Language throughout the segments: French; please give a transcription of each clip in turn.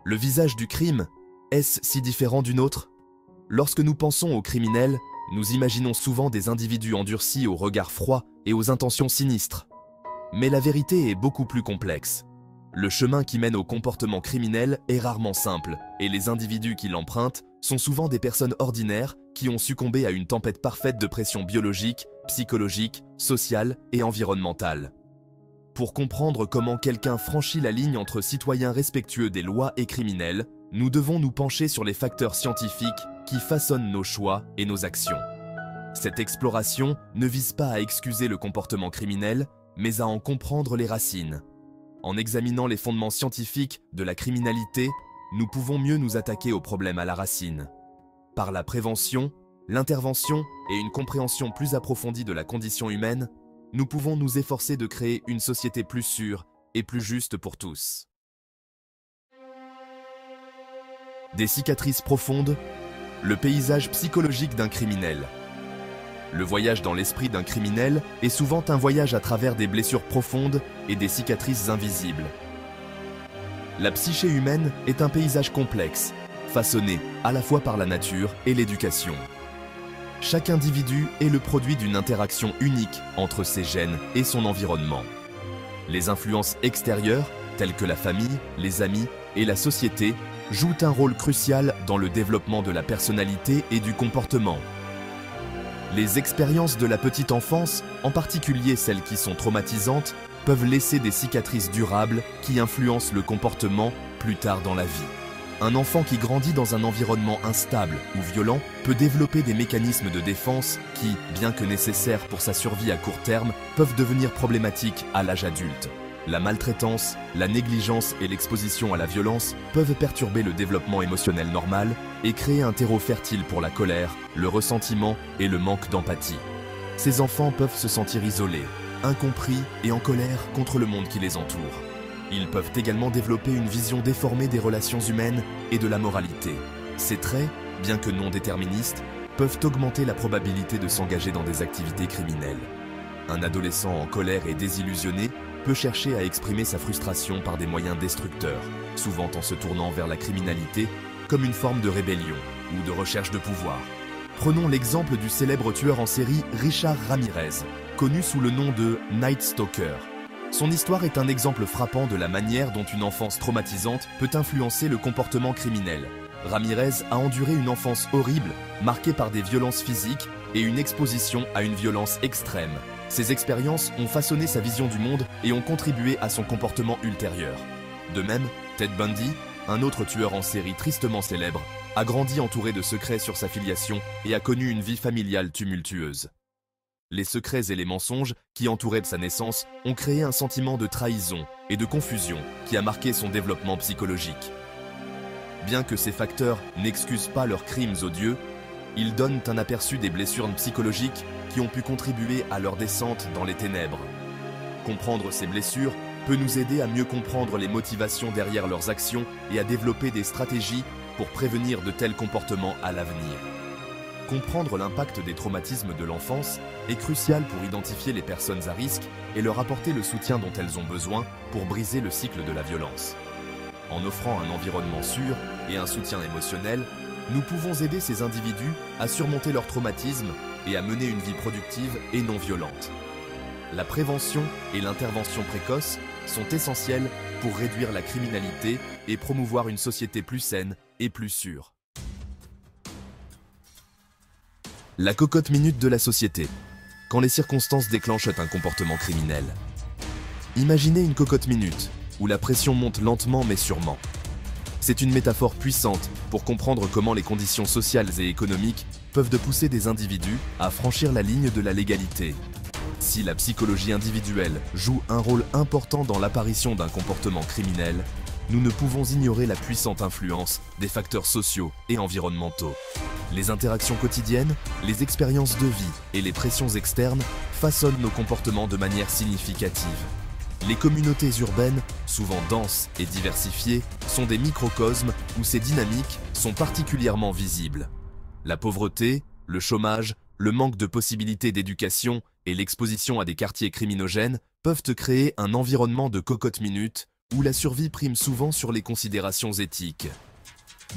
Le visage du crime, est-ce si différent du nôtre? Lorsque nous pensons aux criminels, nous imaginons souvent des individus endurcis au regard froid et aux intentions sinistres. Mais la vérité est beaucoup plus complexe. Le chemin qui mène au comportement criminel est rarement simple, et les individus qui l'empruntent sont souvent des personnes ordinaires qui ont succombé à une tempête parfaite de pression biologique, psychologique, sociale et environnementale. Pour comprendre comment quelqu'un franchit la ligne entre citoyens respectueux des lois et criminels, nous devons nous pencher sur les facteurs scientifiques qui façonnent nos choix et nos actions. Cette exploration ne vise pas à excuser le comportement criminel, mais à en comprendre les racines. En examinant les fondements scientifiques de la criminalité, nous pouvons mieux nous attaquer aux problèmes à la racine. Par la prévention, l'intervention et une compréhension plus approfondie de la condition humaine, nous pouvons nous efforcer de créer une société plus sûre et plus juste pour tous. Des cicatrices profondes, le paysage psychologique d'un criminel. Le voyage dans l'esprit d'un criminel est souvent un voyage à travers des blessures profondes et des cicatrices invisibles. La psyché humaine est un paysage complexe, façonné à la fois par la nature et l'éducation. Chaque individu est le produit d'une interaction unique entre ses gènes et son environnement. Les influences extérieures, telles que la famille, les amis et la société, jouent un rôle crucial dans le développement de la personnalité et du comportement. Les expériences de la petite enfance, en particulier celles qui sont traumatisantes, peuvent laisser des cicatrices durables qui influencent le comportement plus tard dans la vie. Un enfant qui grandit dans un environnement instable ou violent peut développer des mécanismes de défense qui, bien que nécessaires pour sa survie à court terme, peuvent devenir problématiques à l'âge adulte. La maltraitance, la négligence et l'exposition à la violence peuvent perturber le développement émotionnel normal et créer un terreau fertile pour la colère, le ressentiment et le manque d'empathie. Ces enfants peuvent se sentir isolés, incompris et en colère contre le monde qui les entoure. Ils peuvent également développer une vision déformée des relations humaines et de la moralité. Ces traits, bien que non déterministes, peuvent augmenter la probabilité de s'engager dans des activités criminelles. Un adolescent en colère et désillusionné peut chercher à exprimer sa frustration par des moyens destructeurs, souvent en se tournant vers la criminalité comme une forme de rébellion ou de recherche de pouvoir. Prenons l'exemple du célèbre tueur en série Richard Ramirez, connu sous le nom de Night Stalker. Son histoire est un exemple frappant de la manière dont une enfance traumatisante peut influencer le comportement criminel. Ramirez a enduré une enfance horrible, marquée par des violences physiques et une exposition à une violence extrême. Ces expériences ont façonné sa vision du monde et ont contribué à son comportement ultérieur. De même, Ted Bundy, un autre tueur en série tristement célèbre, a grandi entouré de secrets sur sa filiation et a connu une vie familiale tumultueuse. Les secrets et les mensonges qui entouraient de sa naissance ont créé un sentiment de trahison et de confusion qui a marqué son développement psychologique. Bien que ces facteurs n'excusent pas leurs crimes odieux, ils donnent un aperçu des blessures psychologiques qui ont pu contribuer à leur descente dans les ténèbres. Comprendre ces blessures peut nous aider à mieux comprendre les motivations derrière leurs actions et à développer des stratégies pour prévenir de tels comportements à l'avenir. Comprendre l'impact des traumatismes de l'enfance est crucial pour identifier les personnes à risque et leur apporter le soutien dont elles ont besoin pour briser le cycle de la violence. En offrant un environnement sûr et un soutien émotionnel, nous pouvons aider ces individus à surmonter leur traumatisme et à mener une vie productive et non violente. La prévention et l'intervention précoce sont essentielles pour réduire la criminalité et promouvoir une société plus saine et plus sûre. La cocotte minute de la société, quand les circonstances déclenchent un comportement criminel. Imaginez une cocotte minute, où la pression monte lentement mais sûrement. C'est une métaphore puissante pour comprendre comment les conditions sociales et économiques peuvent pousser des individus à franchir la ligne de la légalité. Si la psychologie individuelle joue un rôle important dans l'apparition d'un comportement criminel, nous ne pouvons ignorer la puissante influence des facteurs sociaux et environnementaux. Les interactions quotidiennes, les expériences de vie et les pressions externes façonnent nos comportements de manière significative. Les communautés urbaines, souvent denses et diversifiées, sont des microcosmes où ces dynamiques sont particulièrement visibles. La pauvreté, le chômage, le manque de possibilités d'éducation et l'exposition à des quartiers criminogènes peuvent créer un environnement de cocotte minute où la survie prime souvent sur les considérations éthiques.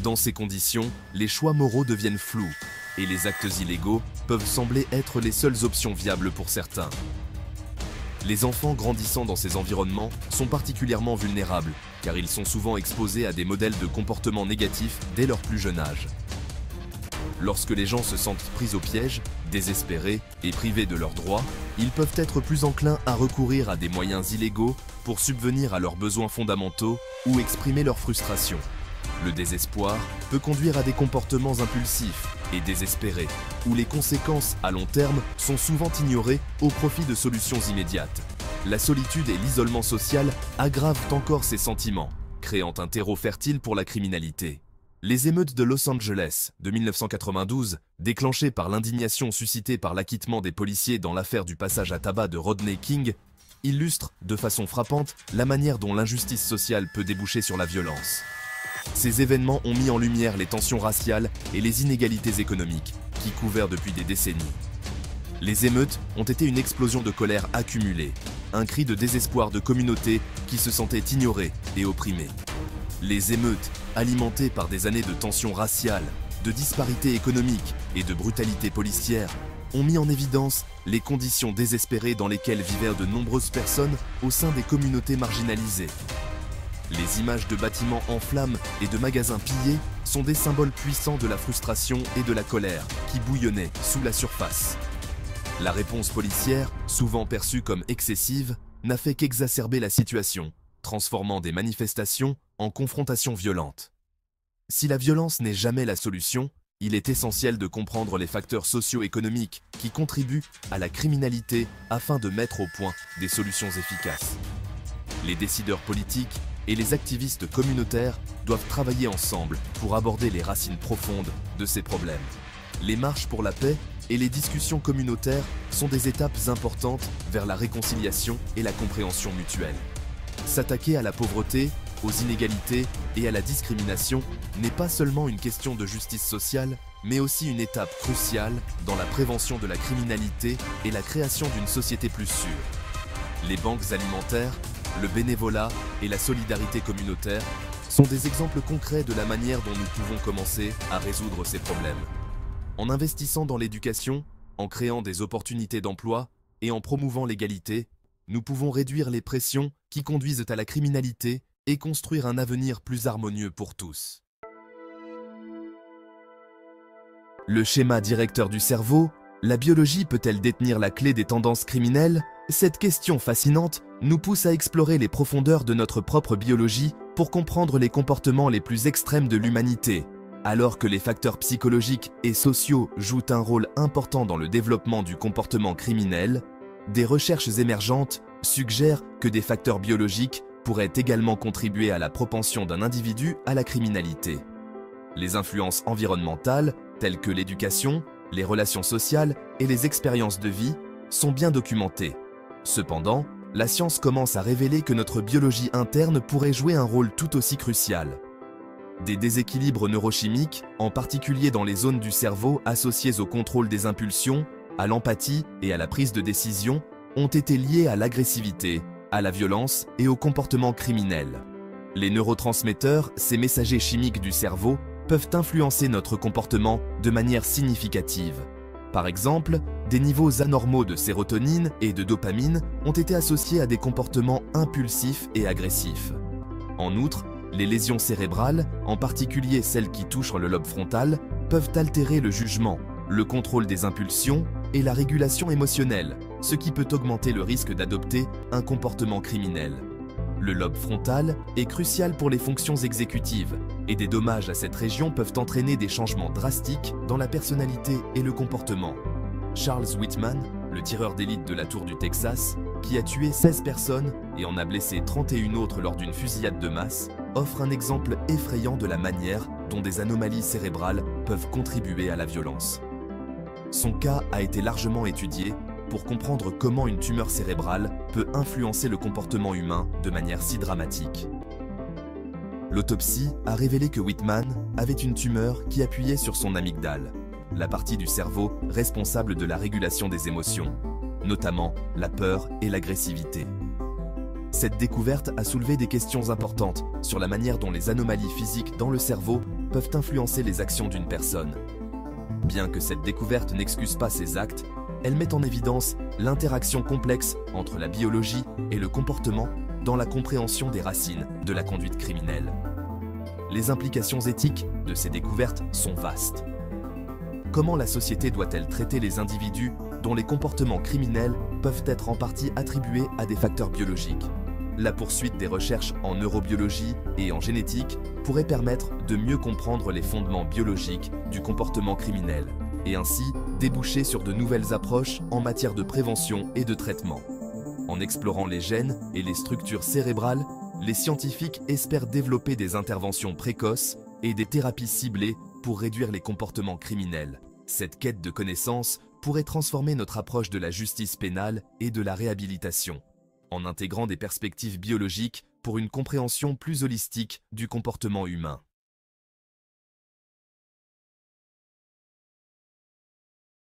Dans ces conditions, les choix moraux deviennent flous, et les actes illégaux peuvent sembler être les seules options viables pour certains. Les enfants grandissant dans ces environnements sont particulièrement vulnérables, car ils sont souvent exposés à des modèles de comportement négatifs dès leur plus jeune âge. Lorsque les gens se sentent pris au piège, désespérés et privés de leurs droits, ils peuvent être plus enclins à recourir à des moyens illégaux pour subvenir à leurs besoins fondamentaux ou exprimer leur frustration. Le désespoir peut conduire à des comportements impulsifs et désespérés, où les conséquences à long terme sont souvent ignorées au profit de solutions immédiates. La solitude et l'isolement social aggravent encore ces sentiments, créant un terreau fertile pour la criminalité. Les émeutes de Los Angeles de 1992, déclenchées par l'indignation suscitée par l'acquittement des policiers dans l'affaire du passage à tabac de Rodney King, illustrent de façon frappante la manière dont l'injustice sociale peut déboucher sur la violence. Ces événements ont mis en lumière les tensions raciales et les inégalités économiques qui couvrent depuis des décennies. Les émeutes ont été une explosion de colère accumulée, un cri de désespoir de communautés qui se sentaient ignorées et opprimées. Les émeutes, alimentées par des années de tensions raciales, de disparités économiques et de brutalité policière, ont mis en évidence les conditions désespérées dans lesquelles vivaient de nombreuses personnes au sein des communautés marginalisées. Les images de bâtiments en flammes et de magasins pillés sont des symboles puissants de la frustration et de la colère qui bouillonnaient sous la surface. La réponse policière, souvent perçue comme excessive, n'a fait qu'exacerber la situation, transformant des manifestations en confrontations violentes. Si la violence n'est jamais la solution, il est essentiel de comprendre les facteurs socio-économiques qui contribuent à la criminalité afin de mettre au point des solutions efficaces. Les décideurs politiques et les activistes communautaires doivent travailler ensemble pour aborder les racines profondes de ces problèmes. Les marches pour la paix et les discussions communautaires sont des étapes importantes vers la réconciliation et la compréhension mutuelle. S'attaquer à la pauvreté, aux inégalités et à la discrimination n'est pas seulement une question de justice sociale, mais aussi une étape cruciale dans la prévention de la criminalité et la création d'une société plus sûre. Les banques alimentaires, le bénévolat et la solidarité communautaire sont des exemples concrets de la manière dont nous pouvons commencer à résoudre ces problèmes. En investissant dans l'éducation, en créant des opportunités d'emploi et en promouvant l'égalité, nous pouvons réduire les pressions qui conduisent à la criminalité et construire un avenir plus harmonieux pour tous. Le schéma directeur du cerveau, la biologie peut-elle détenir la clé des tendances criminelles? Cette question fascinante nous pousse à explorer les profondeurs de notre propre biologie pour comprendre les comportements les plus extrêmes de l'humanité. Alors que les facteurs psychologiques et sociaux jouent un rôle important dans le développement du comportement criminel, des recherches émergentes suggèrent que des facteurs biologiques pourraient également contribuer à la propension d'un individu à la criminalité. Les influences environnementales, telles que l'éducation, les relations sociales et les expériences de vie, sont bien documentées. Cependant, la science commence à révéler que notre biologie interne pourrait jouer un rôle tout aussi crucial. Des déséquilibres neurochimiques, en particulier dans les zones du cerveau associées au contrôle des impulsions, à l'empathie et à la prise de décision, ont été liés à l'agressivité, à la violence et au comportement criminel. Les neurotransmetteurs, ces messagers chimiques du cerveau, peuvent influencer notre comportement de manière significative. Par exemple, des niveaux anormaux de sérotonine et de dopamine ont été associés à des comportements impulsifs et agressifs. En outre, les lésions cérébrales, en particulier celles qui touchent le lobe frontal, peuvent altérer le jugement, le contrôle des impulsions et la régulation émotionnelle, ce qui peut augmenter le risque d'adopter un comportement criminel. Le lobe frontal est crucial pour les fonctions exécutives et des dommages à cette région peuvent entraîner des changements drastiques dans la personnalité et le comportement. Charles Whitman, le tireur d'élite de la Tour du Texas, qui a tué 16 personnes et en a blessé 31 autres lors d'une fusillade de masse, offre un exemple effrayant de la manière dont des anomalies cérébrales peuvent contribuer à la violence. Son cas a été largement étudié pour comprendre comment une tumeur cérébrale peut influencer le comportement humain de manière si dramatique. L'autopsie a révélé que Whitman avait une tumeur qui appuyait sur son amygdale, la partie du cerveau responsable de la régulation des émotions, notamment la peur et l'agressivité. Cette découverte a soulevé des questions importantes sur la manière dont les anomalies physiques dans le cerveau peuvent influencer les actions d'une personne. Bien que cette découverte n'excuse pas ses actes, elle met en évidence l'interaction complexe entre la biologie et le comportement dans la compréhension des racines de la conduite criminelle. Les implications éthiques de ces découvertes sont vastes. Comment la société doit-elle traiter les individus dont les comportements criminels peuvent être en partie attribués à des facteurs biologiques? La poursuite des recherches en neurobiologie et en génétique pourrait permettre de mieux comprendre les fondements biologiques du comportement criminel et ainsi déboucher sur de nouvelles approches en matière de prévention et de traitement. En explorant les gènes et les structures cérébrales, les scientifiques espèrent développer des interventions précoces et des thérapies ciblées pour réduire les comportements criminels. Cette quête de connaissances pourrait transformer notre approche de la justice pénale et de la réhabilitation, en intégrant des perspectives biologiques pour une compréhension plus holistique du comportement humain.